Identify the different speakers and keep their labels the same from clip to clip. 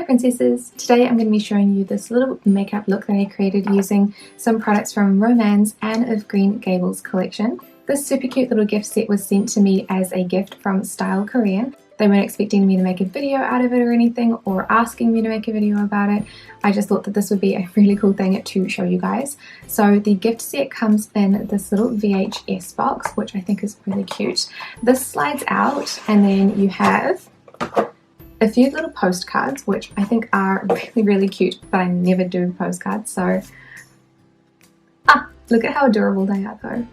Speaker 1: princesses! Today I'm going to be showing you this little makeup look that I created using some products from Rom&nd's Anne of Green Gables collection. This super cute little gift set was sent to me as a gift from Stylekorean. They weren't expecting me to make a video out of it or anything, or asking me to make a video about it. I just thought that this would be a really cool thing to show you guys. So the gift set comes in this little VHS box, which I think is really cute. This slides out and then you have a few little postcards, which I think are really cute, but I never do postcards, so look at how adorable they are though.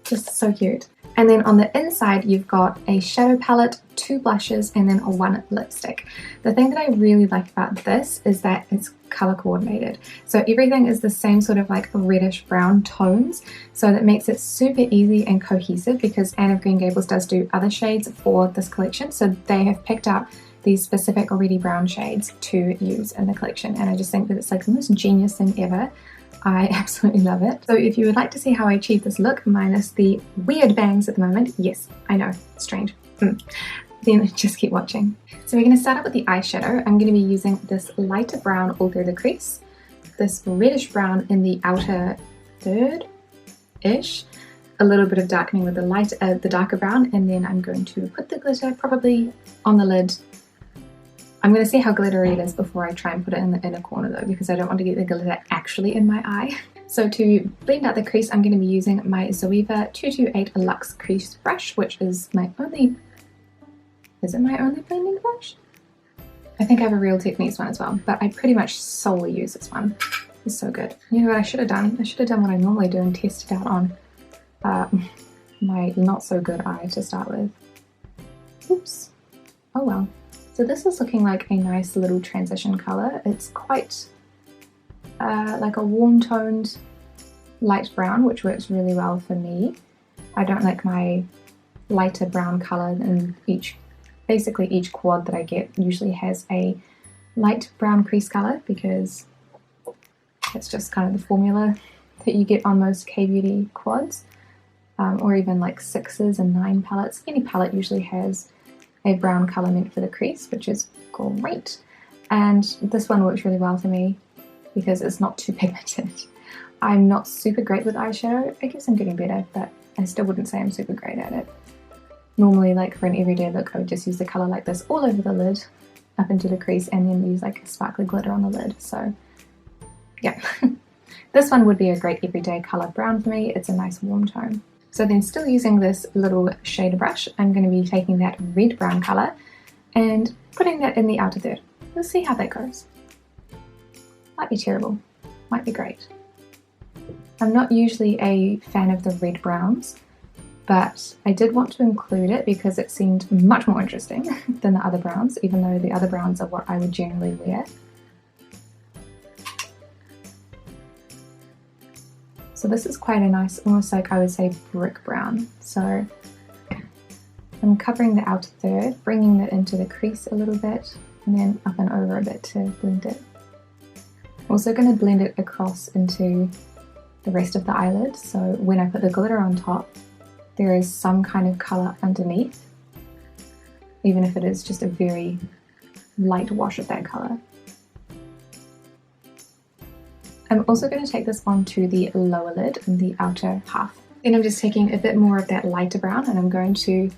Speaker 1: Just so cute. And then on the inside you've got a shadow palette, 2 blushes, and then one lipstick. The thing that I really like about this is that it's color coordinated. So everything is the same sort of like reddish brown tones, so that makes it super easy and cohesive, because Anne of Green Gables does do other shades for this collection, so they have picked up these specific already brown shades to use in the collection, and I just think that it's like the most genius thing ever. I absolutely love it. So if you would like to see how I achieve this look minus the weird bangs at the moment, yes, I know, strange, then just keep watching. So we're going to start out with the eyeshadow. I'm going to be using this lighter brown all through the crease, this reddish brown in the outer third-ish, a little bit of darkening with the darker brown, and then I'm going to put the glitter probably on the lid. I'm going to see how glittery it is before I try and put it in the inner corner though, because I don't want to get the glitter actually in my eye. So to blend out the crease, I'm going to be using my Zoeva 228 Luxe Crease Brush, which is my only... Is it my only blending brush? I think I have a Real Techniques one as well, but I pretty much solely use this one. It's so good. You know what I should have done? I should have done what I normally do and test it out on my not so good eye to start with. Oops. Oh well. So this is looking like a nice little transition color. It's quite like a warm toned light brown, which works really well for me. I don't like my lighter brown color, and basically each quad that I get usually has a light brown crease color, because it's just kind of the formula that you get on most Kbeauty quads, or even like 6s and 9 palettes. Any palette usually has a brown colour meant for the crease, which is great. And this one works really well for me because it's not too pigmented. I'm not super great with eyeshadow. I guess I'm getting better, but I still wouldn't say I'm super great at it. Normally, like for an everyday look, I would just use the colour like this all over the lid, up into the crease, and then use like a sparkly glitter on the lid. So yeah, this one would be a great everyday colour brown for me. It's a nice warm tone. So then, still using this little shader brush, I'm going to be taking that red brown colour and putting that in the outer third. Let's see how that goes. Might be terrible, might be great. I'm not usually a fan of the red browns, but I did want to include it because it seemed much more interesting than the other browns, even though the other browns are what I would generally wear. So this is quite a nice, almost like I would say brick brown. So I'm covering the outer third, bringing that into the crease a little bit, and then up and over a bit to blend it. I'm also going to blend it across into the rest of the eyelid, so when I put the glitter on top, there is some kind of colour underneath, even if it is just a very light wash of that colour. I'm also going to take this onto the lower lid in the outer half. Then I'm just taking a bit more of that lighter brown, and I'm going to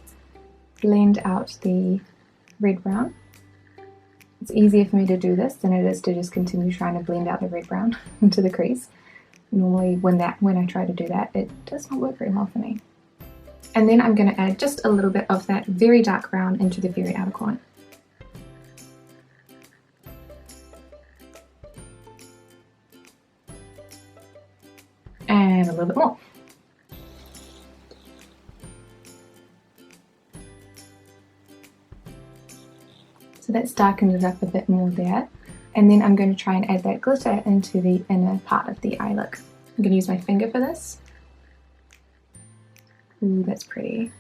Speaker 1: blend out the red brown. It's easier for me to do this than it is to just continue trying to blend out the red brown into the crease. Normally when I try to do that, it does not work very well for me. And then I'm going to add just a little bit of that very dark brown into the very outer corner. And a little bit more. So that's darkened it up a bit more there. And then I'm going to try and add that glitter into the inner part of the eye look. I'm going to use my finger for this. Ooh, that's pretty.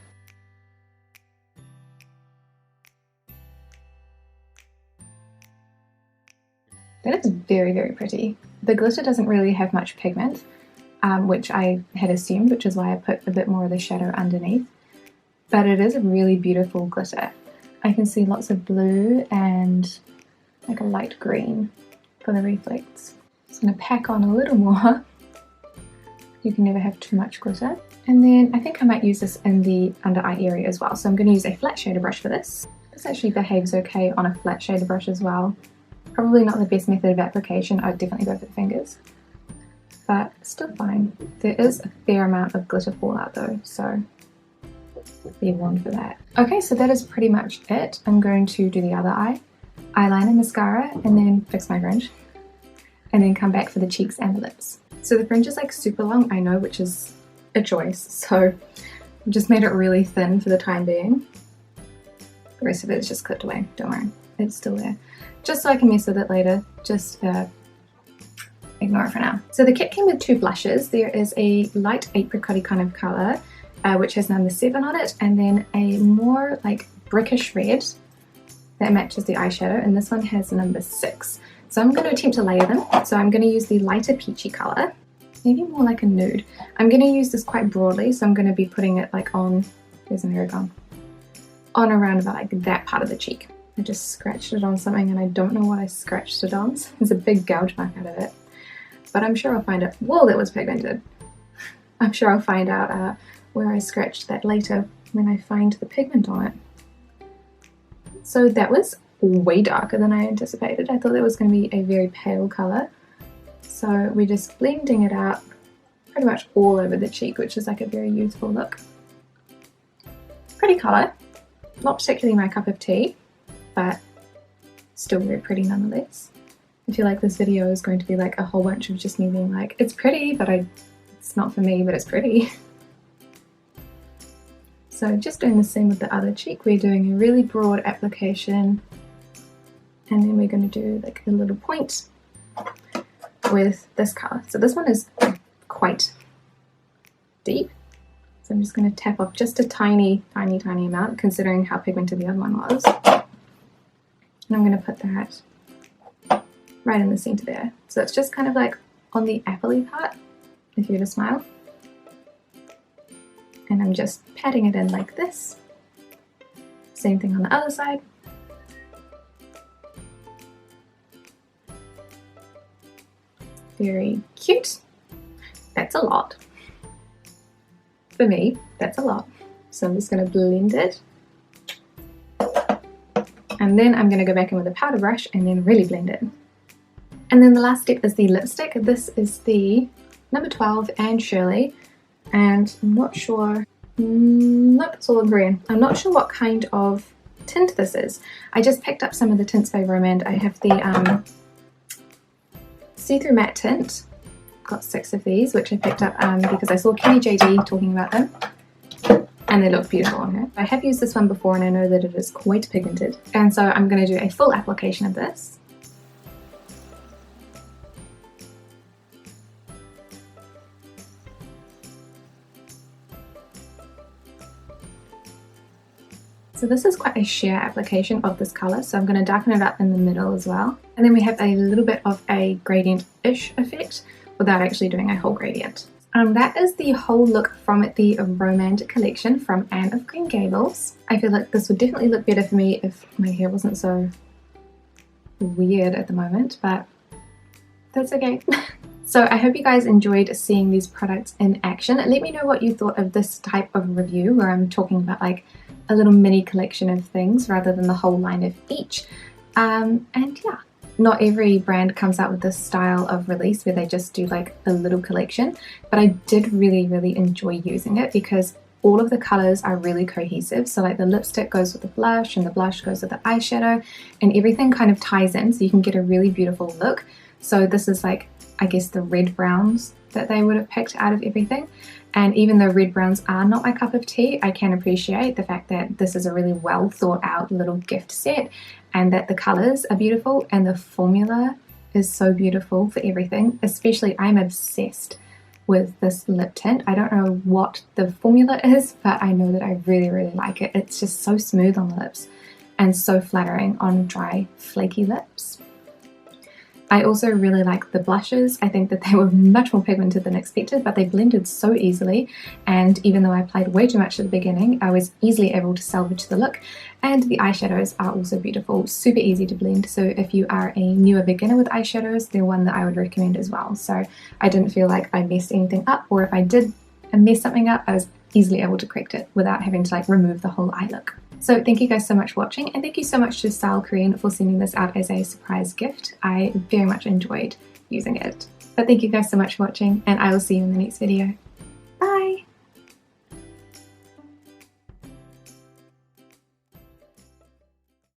Speaker 1: That is very pretty. The glitter doesn't really have much pigment, which I had assumed, which is why I put a bit more of the shadow underneath. But it is a really beautiful glitter. I can see lots of blue and like a light green for the reflects. Just going to pack on a little more. You can never have too much glitter. And then I think I might use this in the under eye area as well. So I'm going to use a flat shader brush for this. This actually behaves okay on a flat shader brush as well. Probably not the best method of application. I would definitely go for the fingers. But still fine. There is a fair amount of glitter fallout though, so be warned for that. Okay, so that is pretty much it. I'm going to do the other eye, eyeliner, mascara, and then fix my fringe. And then come back for the cheeks and the lips. So the fringe is like super long, I know, which is a choice. So I've just made it really thin for the time being. The rest of it is just clipped away, don't worry, it's still there. Just so I can mess with it later, just ignore it for now. So the kit came with 2 blushes. There is a light apricot-y kind of colour, which has number 7 on it, and then a more like brickish red that matches the eyeshadow, and this one has number 6. So I'm going to attempt to layer them. So I'm going to use the lighter peachy colour, maybe more like a nude. I'm going to use this quite broadly, so I'm going to be putting it like on, where's an hair gone? On around about like that part of the cheek. I just scratched it on something and I don't know what I scratched it on. There's a big gouge mark out of it. But I'm sure I'll find out. Whoa, that was pigmented. I'm sure I'll find out where I scratched that later when I find the pigment on it. So that was way darker than I anticipated. I thought that was going to be a very pale colour. So we're just blending it out pretty much all over the cheek, which is like a very youthful look. Pretty colour. Not particularly my cup of tea, but still very pretty nonetheless. I feel like this video is going to be like a whole bunch of just me being like, it's pretty, but it's not for me, but it's pretty. So just doing the same with the other cheek. We're doing a really broad application, and then we're going to do like a little point with this colour. So this one is quite deep. So I'm just going to tap off just a tiny amount, considering how pigmented the other one was. And I'm going to put that right in the centre there. So it's just kind of like on the apple-y part, if you were to smile. And I'm just patting it in like this. Same thing on the other side. Very cute. That's a lot. For me, that's a lot. So I'm just going to blend it. And then I'm going to go back in with a powder brush and then really blend it. And then the last step is the lipstick. This is the number 12 and Shirley. And I'm not sure, nope, it's all in Korean. I'm not sure what kind of tint this is. I just picked up some of the tints by Rom&nd. I have the see-through matte tint. Got 6 of these, which I picked up because I saw Kenny JD talking about them. And they look beautiful on her. I have used this one before and I know that it is quite pigmented. And so I'm going to do a full application of this. So this is quite a sheer application of this colour, so I'm going to darken it up in the middle as well. And then we have a little bit of a gradient-ish effect without actually doing a whole gradient. That is the whole look from the Rom&nd collection from Anne of Green Gables. I feel like this would definitely look better for me if my hair wasn't so weird at the moment, but that's okay. So I hope you guys enjoyed seeing these products in action. Let me know what you thought of this type of review where I'm talking about like a little mini collection of things rather than the whole line of each. And yeah, not every brand comes out with this style of release where they just do like a little collection, but I did really enjoy using it because all of the colors are really cohesive. So like the lipstick goes with the blush and the blush goes with the eyeshadow and everything kind of ties in so you can get a really beautiful look. So this is like, I guess, the red browns that they would have picked out of everything. And even though red browns are not my cup of tea, I can appreciate the fact that this is a really well thought out little gift set and that the colors are beautiful and the formula is so beautiful for everything. Especially, I'm obsessed with this lip tint. I don't know what the formula is, but I know that I really like it. It's just so smooth on the lips and so flattering on dry, flaky lips. I also really like the blushes. I think that they were much more pigmented than expected, but they blended so easily, and even though I applied way too much at the beginning, I was easily able to salvage the look. And the eyeshadows are also beautiful, super easy to blend, so if you are a newer beginner with eyeshadows, they're one that I would recommend as well. So I didn't feel like I messed anything up, or if I did mess something up, I was easily able to correct it without having to like remove the whole eye look. So thank you guys so much for watching, and thank you so much to Stylekorean for sending this out as a surprise gift. I very much enjoyed using it. But thank you guys so much for watching, and I will see you in the next video.